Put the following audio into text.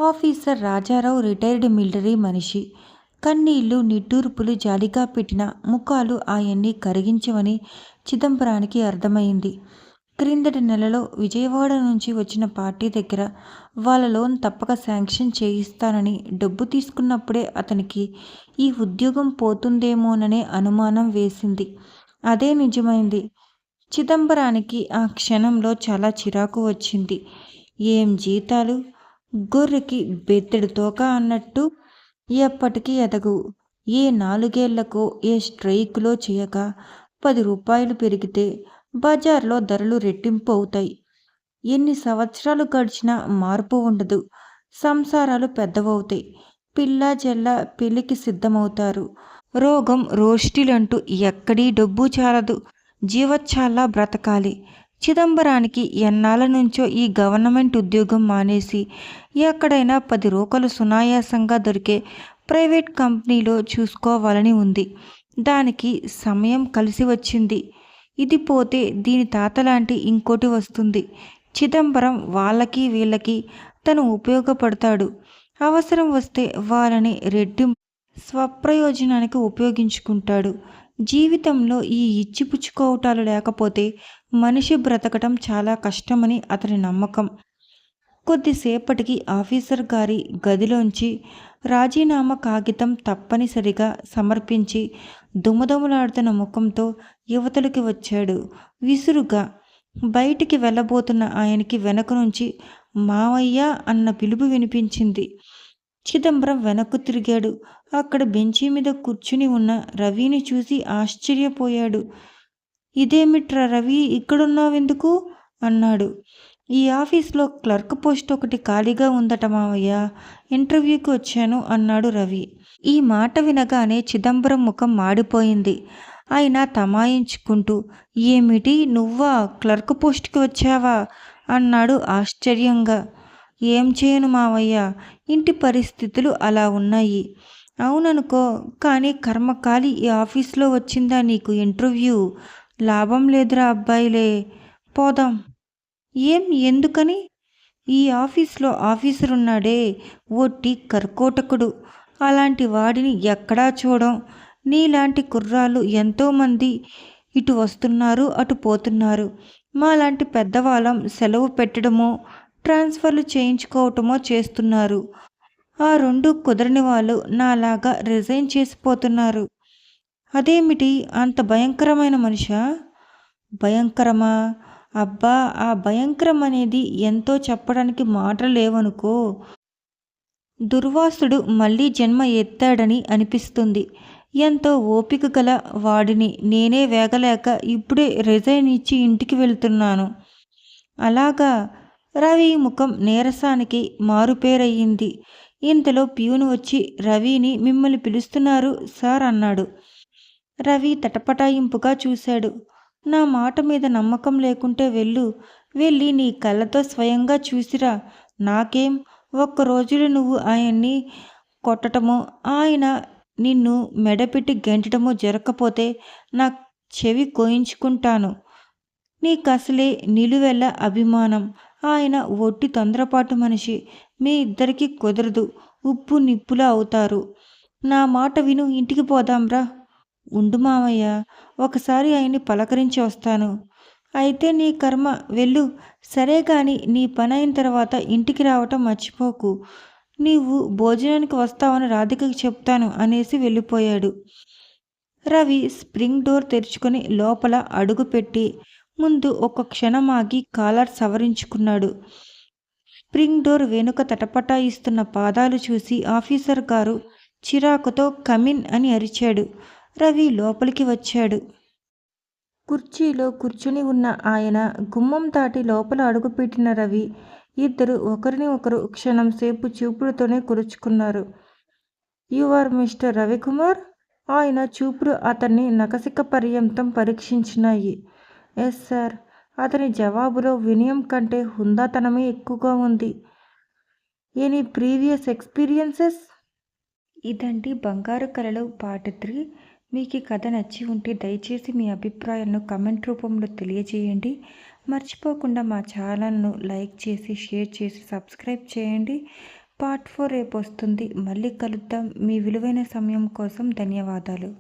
Officer Rajarao retired military మనిషి. కన్నీళ్లు, నిట్టూర్పులు జాలిగా పెట్టిన ముఖాలు ఆయన్ని కరిగించవని చిదంబరానికి అర్థమైంది. క్రిందటి నెలలో విజయవాడ నుంచి వచ్చిన పార్టీ దగ్గర వాళ్ళ లోన్ తప్పక శాంక్షన్ చేయిస్తానని డబ్బు తీసుకున్నప్పుడే అతనికి ఈ ఉద్యోగం పోతుందేమోననే అనుమానం వేసింది. అదే నిజమైంది. చిదంబరానికి ఆ క్షణంలో చాలా చిరాకు వచ్చింది. ఏం జీతాలు! గొర్రెకి బెత్తెడు తోక అన్నట్టు ఎప్పటికీ ఎదగవు. ఏ 4 ఏళ్లకో ఏ స్ట్రైకులో చేయక 10 రూపాయలు పెరిగితే బజార్లో ధరలు రెట్టింపు అవుతాయి. ఎన్ని సంవత్సరాలు గడిచినా మార్పు ఉండదు. సంసారాలు పెద్దవవుతాయి. పిల్లా జల్లా పెళ్లికి సిద్ధమవుతారు. రోగం రోష్టిలంటూ ఎక్కడీ డబ్బు చాలదు. జీవచ్ఛాల్లా బ్రతకాలి. చిదంబరానికి ఎన్నాళ్ళ నుంచో ఈ గవర్నమెంట్ ఉద్యోగం మానేసి ఎక్కడైనా 10 రూకలు సునాయాసంగా దొరికే ప్రైవేట్ కంపెనీలో చూసుకోవాలని ఉంది. దానికి సమయం కలిసి వచ్చింది. ఇది పోతే దీని తాతలాంటి ఇంకోటి వస్తుంది. చిదంబరం వాళ్ళకి వీళ్ళకి తను ఉపయోగపడతాడు. అవసరం వస్తే వాళ్ళని రెట్టింపు స్వప్రయోజనానికి ఉపయోగించుకుంటాడు. జీవితంలో ఈ ఇచ్చిపుచ్చుకోవటాలు లేకపోతే మనిషి బ్రతకటం చాలా కష్టమని అతని నమ్మకం. కొద్దిసేపటికి ఆఫీసర్ గారి గదిలోంచి రాజీనామా కాగితం తప్పనిసరిగా సమర్పించి దుమదుమలాడుతున్న ముఖంతో యువతలకి వచ్చాడు. విసురుగా బయటికి వెళ్ళబోతున్న ఆయనకి వెనక నుంచి మావయ్య అన్న పిలుపు వినిపించింది. చిదంబరం వెనక్కు తిరిగాడు. అక్కడ బెంచీ మీద కూర్చుని ఉన్న రవిని చూసి ఆశ్చర్యపోయాడు. ఇదేమిట్రా రవి, ఇక్కడున్నావెందుకు అన్నాడు. ఈ ఆఫీస్లో క్లర్క్ పోస్ట్ ఒకటి ఖాళీగా ఉందట మావయ్య, ఇంటర్వ్యూకి వచ్చాను అన్నాడు రవి. ఈ మాట వినగానే చిదంబరం ముఖం మాడిపోయింది. అయినా తమాయించుకుంటూ ఏమిటి నువ్వా, క్లర్క్ పోస్ట్కి వచ్చావా అన్నాడు ఆశ్చర్యంగా. ఏం చేయను మావయ్య, ఇంటి పరిస్థితులు అలా ఉన్నాయి. అవుననుకో, కానీ కర్మకాలి ఈ ఆఫీస్లో వచ్చిందా నీకు ఇంటర్వ్యూ? లాభం లేదురా అబ్బాయిలే, పోదాం. ఏం, ఎందుకని? ఈ ఆఫీస్లో ఆఫీసరున్నాడే ఒట్టి కర్కోటకుడు. అలాంటి వాడిని ఎక్కడా చూడం. నీలాంటి కుర్రాళ్ళు ఎంతోమంది ఇటు వస్తున్నారు అటు పోతున్నారు. మాలాంటి పెద్దవాళ్ళం సెలవు పెట్టడమో ట్రాన్స్ఫర్లు చేయించుకోవటమో చేస్తున్నారు. ఆ రెండు కుదరని వాళ్ళు నాలాగా రిజైన్ చేసిపోతున్నారు. అదేమిటి అంత భయంకరమైన మనిషా? భయంకరమా? అబ్బా, ఆ భయంకరం అనేది ఎంతో చెప్పడానికి మాటలు లేవనుకో. దుర్వాసుడు మళ్ళీ జన్మ ఎత్తాడని అనిపిస్తుంది. ఎంతో ఓపిక గల వాడిని నేనే వేగలేక ఇప్పుడే రిజైన్ ఇచ్చి ఇంటికి వెళ్తున్నాను. అలాగా? రవి ముఖం నీరసానికి మారుపేరయ్యింది. ఇంతలో ప్యూను వచ్చి రవిని మిమ్మల్ని పిలుస్తున్నారు సార్ అన్నాడు. రవి తటపటాయింపుగా చూశాడు. నా మాట మీద నమ్మకం లేకుంటే వెళ్ళి నీ కళ్ళతో స్వయంగా చూసిరా. నాకేం, ఒక్కరోజులో నువ్వు ఆయన్ని కొట్టటమో ఆయన నిన్ను మెడపెట్టి గెంటటమో జరగకపోతే నా చెవి కోయించుకుంటాను. నీకసలే నిలువెల్ల అభిమానం. ఆయన ఒట్టి తొందరపాటు మనిషి. మీ ఇద్దరికీ కుదరదు. ఉప్పు నిప్పులా అవుతారు. నా మాట విను, ఇంటికి పోదాంరా. ఉండు మావయ్య, ఒకసారి ఆయన్ని పలకరించి వస్తాను. అయితే నీ కర్మ, వెళ్ళు. సరే గాని నీ పని అయిన తర్వాత ఇంటికి రావటం మర్చిపోకు. నీవు భోజనానికి వస్తావని రాధికకి చెప్తాను అనేసి వెళ్ళిపోయాడు. రవి స్ప్రింగ్ డోర్ తెరుచుకొని లోపల అడుగుపెట్టి ముందు ఒక క్షణం ఆగి కాలర్ సవరించుకున్నాడు. స్ప్రింగ్ డోర్ వెనుక తటపటాయిస్తున్న పాదాలు చూసి ఆఫీసర్ గారు చిరాకుతో కమిన్ అని అరిచాడు. రవి లోపలికి వచ్చాడు. కుర్చీలో కూర్చుని ఉన్న ఆయన గుమ్మం దాటి లోపల అడుగుపెట్టిన రవి ఇద్దరు ఒకరిని ఒకరు క్షణం సేపు చూపులతోనే కురుచుకున్నారు. You are mister Ravikumar? ఆయన చూపులు అతన్ని నఖశిఖ పర్యంతం పరీక్షించినాయి. Yes sir. అతని జవాబులో వినయం కంటే హుందాతనమే ఎక్కువగా ఉంది. Any previous experiences? ఇదండి బంగారు కలలు పార్ట్ 3. మీకు ఈ కథ నచ్చి ఉంటే దయచేసి మీ అభిప్రాయాలను కమెంట్ రూపంలో తెలియజేయండి. మర్చిపోకుండా మా ఛానల్ను లైక్ చేసి, షేర్ చేసి, సబ్స్క్రైబ్ చేయండి. పార్ట్ 4 రేపు వస్తుంది. మళ్ళీ కలుద్దాం. మీ విలువైన సమయం కోసం ధన్యవాదాలు.